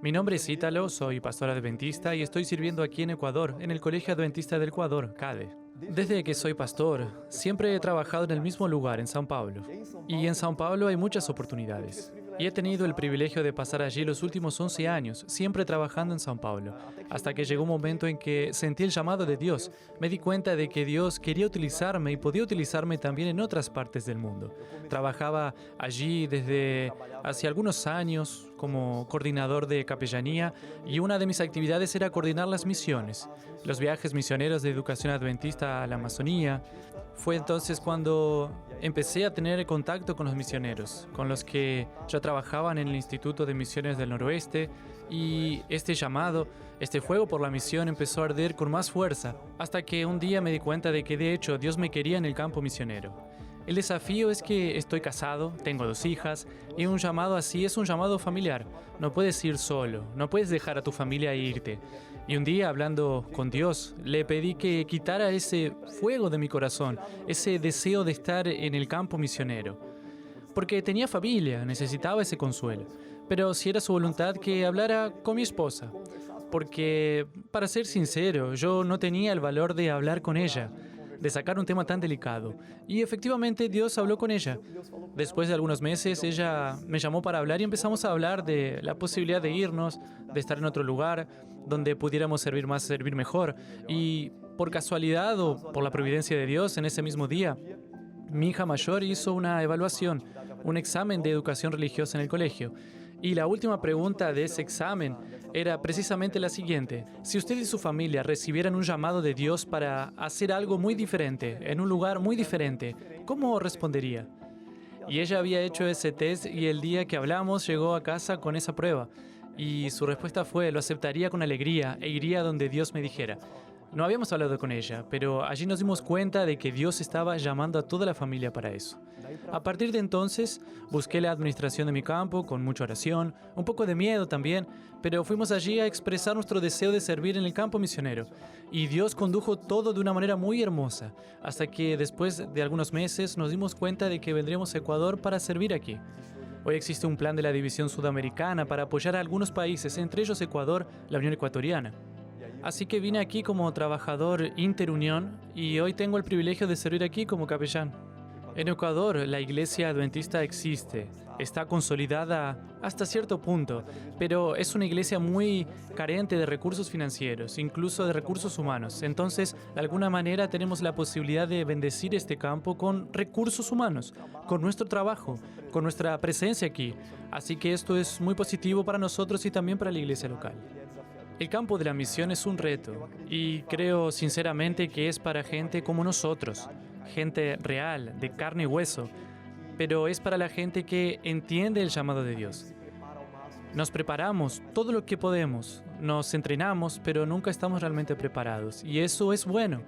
Mi nombre es Ítalo, soy pastor adventista y estoy sirviendo aquí en Ecuador, en el Colegio Adventista del Ecuador, CADE. Desde que soy pastor, siempre he trabajado en el mismo lugar, en São Paulo. Y en São Paulo hay muchas oportunidades. Y he tenido el privilegio de pasar allí los últimos 11 años, siempre trabajando en São Paulo, hasta que llegó un momento en que sentí el llamado de Dios. Me di cuenta de que Dios quería utilizarme y podía utilizarme también en otras partes del mundo. Trabajaba allí desde hace algunos años como coordinador de capellanía y una de mis actividades era coordinar las misiones, los viajes misioneros de educación adventista a la Amazonía. Fue entonces cuando empecé a tener contacto con los misioneros, con los que ya trabajaban en el Instituto de Misiones del Noroeste, y este llamado, este fuego por la misión empezó a arder con más fuerza, hasta que un día me di cuenta de que de hecho Dios me quería en el campo misionero. El desafío es que estoy casado, tengo 2 hijas, y un llamado así es un llamado familiar. No puedes ir solo, no puedes dejar a tu familia e irte. Y un día, hablando con Dios, le pedí que quitara ese fuego de mi corazón, ese deseo de estar en el campo misionero. Porque tenía familia, necesitaba ese consuelo. Pero si era su voluntad, que hablara con mi esposa. Porque, para ser sincero, yo no tenía el valor de hablar con ella, de sacar un tema tan delicado. Y efectivamente Dios habló con ella. Después de algunos meses, ella me llamó para hablar y empezamos a hablar de la posibilidad de irnos, de estar en otro lugar, donde pudiéramos servir más, servir mejor. Y por casualidad o por la providencia de Dios, en ese mismo día, mi hija mayor hizo una evaluación, un examen de educación religiosa en el colegio. Y la última pregunta de ese examen era precisamente la siguiente: si usted y su familia recibieran un llamado de Dios para hacer algo muy diferente, en un lugar muy diferente, ¿cómo respondería? Y ella había hecho ese test y el día que hablamos llegó a casa con esa prueba. Y su respuesta fue: lo aceptaría con alegría e iría donde Dios me dijera. No habíamos hablado con ella, pero allí nos dimos cuenta de que Dios estaba llamando a toda la familia para eso. A partir de entonces, busqué la administración de mi campo con mucha oración, un poco de miedo también, pero fuimos allí a expresar nuestro deseo de servir en el campo misionero. Y Dios condujo todo de una manera muy hermosa, hasta que después de algunos meses nos dimos cuenta de que vendríamos a Ecuador para servir aquí. Hoy existe un plan de la División Sudamericana para apoyar a algunos países, entre ellos Ecuador, la Unión Ecuatoriana. Así que vine aquí como trabajador interunión y hoy tengo el privilegio de servir aquí como capellán. En Ecuador, la iglesia adventista existe, está consolidada hasta cierto punto, pero es una iglesia muy carente de recursos financieros, incluso de recursos humanos. Entonces, de alguna manera tenemos la posibilidad de bendecir este campo con recursos humanos, con nuestro trabajo, con nuestra presencia aquí. Así que esto es muy positivo para nosotros y también para la iglesia local. El campo de la misión es un reto y creo sinceramente que es para gente como nosotros, gente real, de carne y hueso, pero es para la gente que entiende el llamado de Dios. Nos preparamos todo lo que podemos, nos entrenamos, pero nunca estamos realmente preparados y eso es bueno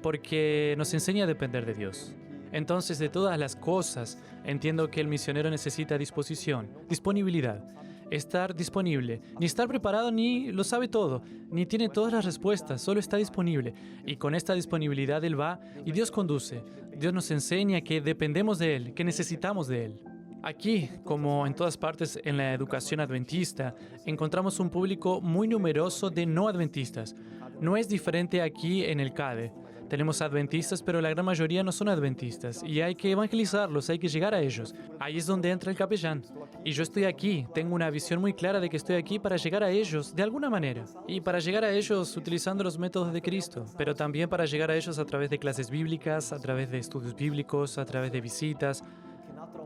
porque nos enseña a depender de Dios. Entonces, de todas las cosas, entiendo que el misionero necesita disposición, disponibilidad. Estar disponible, ni estar preparado ni lo sabe todo, ni tiene todas las respuestas, solo está disponible. Y con esta disponibilidad Él va y Dios conduce. Dios nos enseña que dependemos de Él, que necesitamos de Él. Aquí, como en todas partes en la educación adventista, encontramos un público muy numeroso de no adventistas. No es diferente aquí en el CADE. Tenemos adventistas, pero la gran mayoría no son adventistas y hay que evangelizarlos, hay que llegar a ellos. Ahí es donde entra el capellán. Y yo estoy aquí, tengo una visión muy clara de que estoy aquí para llegar a ellos de alguna manera. Y para llegar a ellos utilizando los métodos de Cristo, pero también para llegar a ellos a través de clases bíblicas, a través de estudios bíblicos, a través de visitas.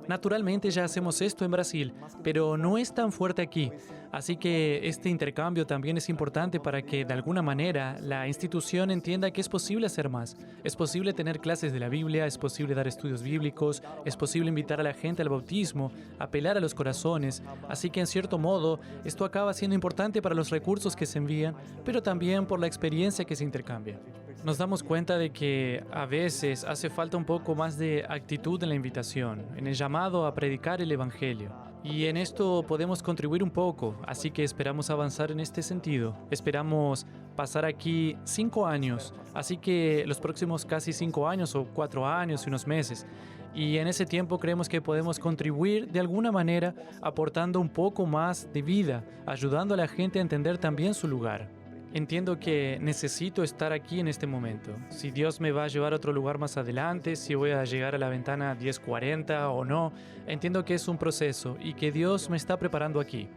Naturalmente ya hacemos esto en Brasil, pero no es tan fuerte aquí. Así que este intercambio también es importante para que de alguna manera la institución entienda que es posible hacer más. Es posible tener clases de la Biblia, es posible dar estudios bíblicos, es posible invitar a la gente al bautismo, apelar a los corazones. Así que en cierto modo esto acaba siendo importante para los recursos que se envían, pero también por la experiencia que se intercambia. Nos damos cuenta de que a veces hace falta un poco más de actitud en la invitación, en el llamado a predicar el Evangelio. Y en esto podemos contribuir un poco, así que esperamos avanzar en este sentido. Esperamos pasar aquí 5 años, así que los próximos casi 5 años o 4 años y unos meses. Y en ese tiempo creemos que podemos contribuir de alguna manera aportando un poco más de vida, ayudando a la gente a entender también su lugar. Entiendo que necesito estar aquí en este momento. Si Dios me va a llevar a otro lugar más adelante, si voy a llegar a la ventana 1040 o no, entiendo que es un proceso y que Dios me está preparando aquí.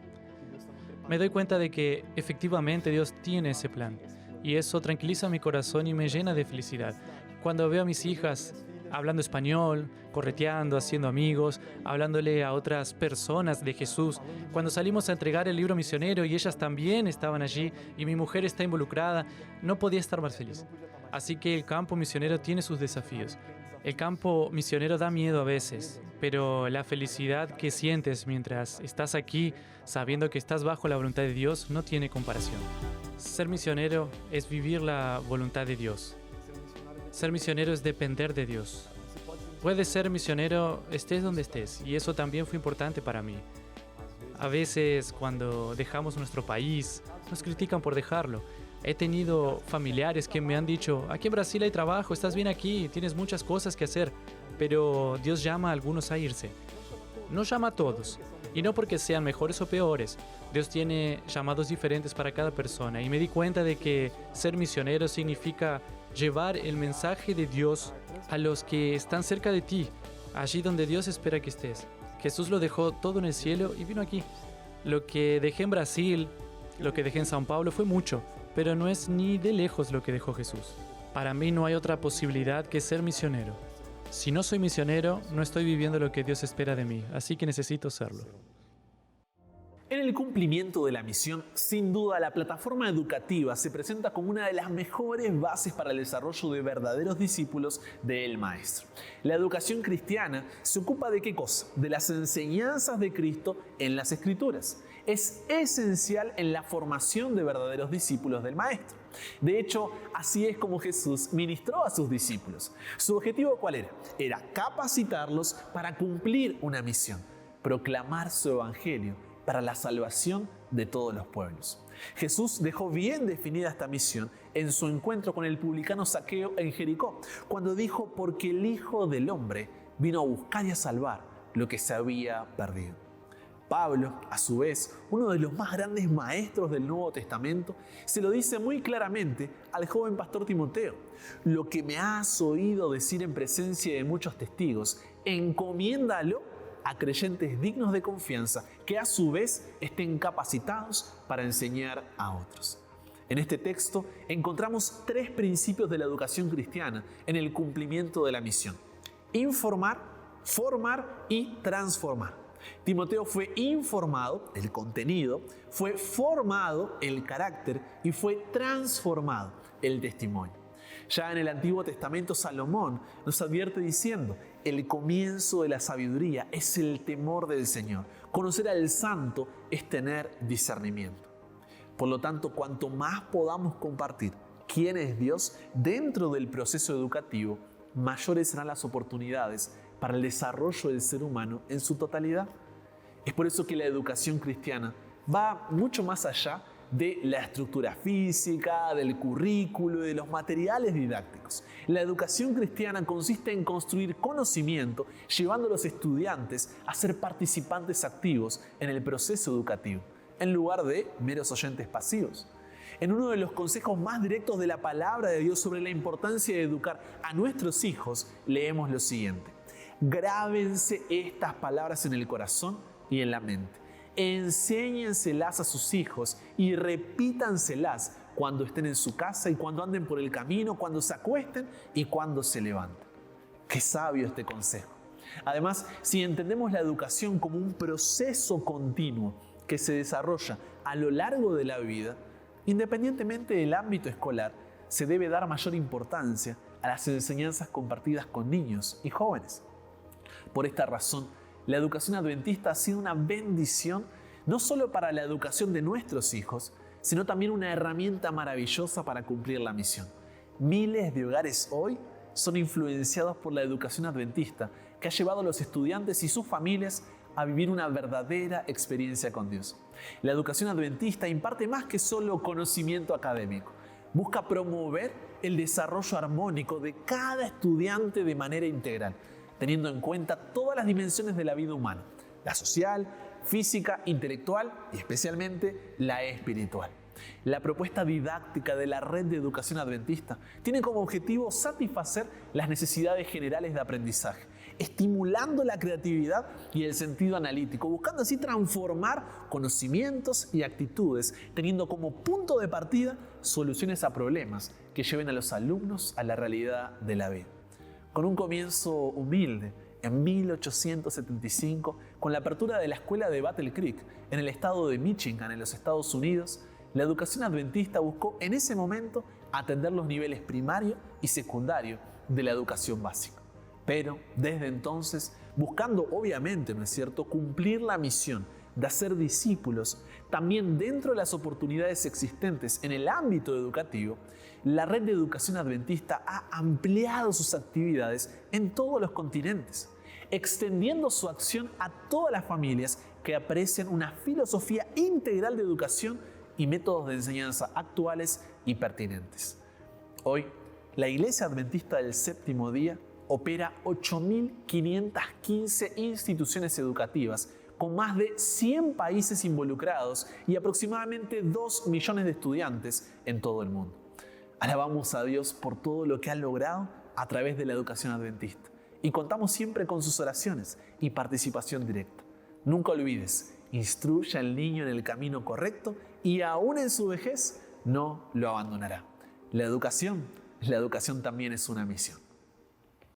Me doy cuenta de que efectivamente Dios tiene ese plan y eso tranquiliza mi corazón y me llena de felicidad. Cuando veo a mis hijas hablando español, correteando, haciendo amigos, hablándole a otras personas de Jesús. Cuando salimos a entregar el libro misionero y ellas también estaban allí y mi mujer está involucrada, no podía estar más feliz. Así que el campo misionero tiene sus desafíos. El campo misionero da miedo a veces, pero la felicidad que sientes mientras estás aquí, sabiendo que estás bajo la voluntad de Dios, no tiene comparación. Ser misionero es vivir la voluntad de Dios. Ser misionero es depender de Dios. Puedes ser misionero estés donde estés, y eso también fue importante para mí. A veces, cuando dejamos nuestro país, nos critican por dejarlo. He tenido familiares que me han dicho, aquí en Brasil hay trabajo, estás bien aquí, tienes muchas cosas que hacer, pero Dios llama a algunos a irse. No llama a todos, y no porque sean mejores o peores. Dios tiene llamados diferentes para cada persona, y me di cuenta de que ser misionero significa llevar el mensaje de Dios a los que están cerca de ti, allí donde Dios espera que estés. Jesús lo dejó todo en el cielo y vino aquí. Lo que dejé en Brasil, lo que dejé en São Paulo fue mucho, pero no es ni de lejos lo que dejó Jesús. Para mí no hay otra posibilidad que ser misionero. Si no soy misionero, no estoy viviendo lo que Dios espera de mí, así que necesito serlo. En el cumplimiento de la misión, sin duda la plataforma educativa se presenta como una de las mejores bases para el desarrollo de verdaderos discípulos del Maestro. La educación cristiana se ocupa de ¿qué cosa? De las enseñanzas de Cristo en las Escrituras. Es esencial en la formación de verdaderos discípulos del Maestro. De hecho, así es como Jesús ministró a sus discípulos. ¿Su objetivo cuál era? Era capacitarlos para cumplir una misión, proclamar su evangelio para la salvación de todos los pueblos. Jesús dejó bien definida esta misión en su encuentro con el publicano Zaqueo en Jericó, cuando dijo, porque el Hijo del Hombre vino a buscar y a salvar lo que se había perdido. Pablo, a su vez, uno de los más grandes maestros del Nuevo Testamento, se lo dice muy claramente al joven pastor Timoteo: lo que me has oído decir en presencia de muchos testigos, encomiéndalo a creyentes dignos de confianza que a su vez estén capacitados para enseñar a otros. En este texto encontramos tres principios de la educación cristiana en el cumplimiento de la misión: informar, formar y transformar. Timoteo fue informado, el contenido, fue formado, el carácter, y fue transformado, el testimonio. Ya en el Antiguo Testamento, Salomón nos advierte diciendo: el comienzo de la sabiduría es el temor del Señor. Conocer al Santo es tener discernimiento. Por lo tanto, cuanto más podamos compartir quién es Dios dentro del proceso educativo, mayores serán las oportunidades para el desarrollo del ser humano en su totalidad. Es por eso que la educación cristiana va mucho más allá de la estructura física, del currículo y de los materiales didácticos. La educación cristiana consiste en construir conocimiento, llevando a los estudiantes a ser participantes activos en el proceso educativo, en lugar de meros oyentes pasivos. En uno de los consejos más directos de la palabra de Dios sobre la importancia de educar a nuestros hijos, leemos lo siguiente: grábense estas palabras en el corazón y en la mente. Enséñenselas a sus hijos y repítanselas cuando estén en su casa y cuando anden por el camino, cuando se acuesten y cuando se levanten. Qué sabio este consejo. Además, si entendemos la educación como un proceso continuo que se desarrolla a lo largo de la vida, independientemente del ámbito escolar, se debe dar mayor importancia a las enseñanzas compartidas con niños y jóvenes. Por esta razón, la educación adventista ha sido una bendición no solo para la educación de nuestros hijos, sino también una herramienta maravillosa para cumplir la misión. Miles de hogares hoy son influenciados por la educación adventista, que ha llevado a los estudiantes y sus familias a vivir una verdadera experiencia con Dios. La educación adventista imparte más que solo conocimiento académico. Busca promover el desarrollo armónico de cada estudiante de manera integral. teniendo en cuenta todas las dimensiones de la vida humana, la social, física, intelectual y especialmente la espiritual. La propuesta didáctica de la Red de Educación Adventista tiene como objetivo satisfacer las necesidades generales de aprendizaje, estimulando la creatividad y el sentido analítico, buscando así transformar conocimientos y actitudes, teniendo como punto de partida soluciones a problemas que lleven a los alumnos a la realidad de la vida. Con un comienzo humilde, en 1875, con la apertura de la escuela de Battle Creek, en el estado de Michigan, en los Estados Unidos, la educación adventista buscó en ese momento atender los niveles primario y secundario de la educación básica. Pero desde entonces, buscando obviamente, ¿no es cierto?, cumplir la misión de hacer discípulos, también dentro de las oportunidades existentes en el ámbito educativo, la Red de Educación Adventista ha ampliado sus actividades en todos los continentes, extendiendo su acción a todas las familias que aprecian una filosofía integral de educación y métodos de enseñanza actuales y pertinentes. Hoy, la Iglesia Adventista del Séptimo Día opera 8.515 instituciones educativas con más de 100 países involucrados y aproximadamente 2 millones de estudiantes en todo el mundo. Alabamos a Dios por todo lo que ha logrado a través de la educación adventista y contamos siempre con sus oraciones y participación directa. Nunca olvides, instruye al niño en el camino correcto y aún en su vejez no lo abandonará. La educación también es una misión.